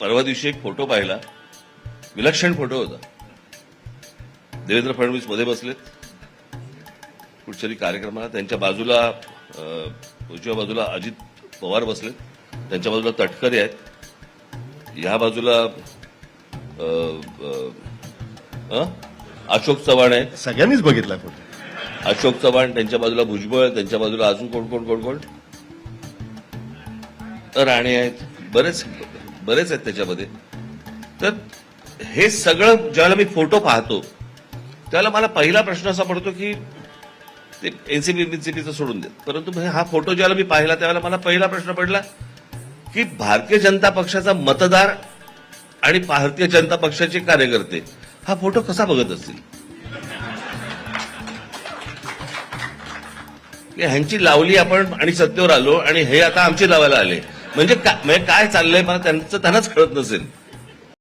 परवा दिवशी एक फोटो पाहिला, विलक्षण फोटो होता. देवेंद्र फडणवीस मध्ये बसलेत कुठच्याही कार्यक्रमाला, त्यांच्या बाजूला उजव्या बाजूला अजित पवार बसलेत, त्यांच्या बाजूला तटकरे आहेत, या बाजूला अशोक चव्हाण आहेत. सगळ्यांनीच बघितला फोटो. अशोक चव्हाण, त्यांच्या बाजूला भुजबळ, त्यांच्या बाजूला अजून कोण कोण कोण कोण राणे आहेत, बरेच आहेत त्याच्यामध्ये. तर हे सगळं ज्यावेळेला मी फोटो पाहतो त्यावेळेला मला पहिला प्रश्न असा पडतो की ते एनसीपीचं सोडून देत, परंतु हा फोटो ज्यावेळेला मी पाहिला त्यावेळेला मला पहिला प्रश्न पडला की भारतीय जनता पक्षाचा मतदार आणि भारतीय जनता पक्षाचे कार्यकर्ते हा फोटो कसा बघत असतील. ह्यांची लावली आपण आणि सत्तेवर आलो आणि हे आता आमची लावायला आले, म्हणजे काय चाललंय मला त्यांनाच कळत नसेल.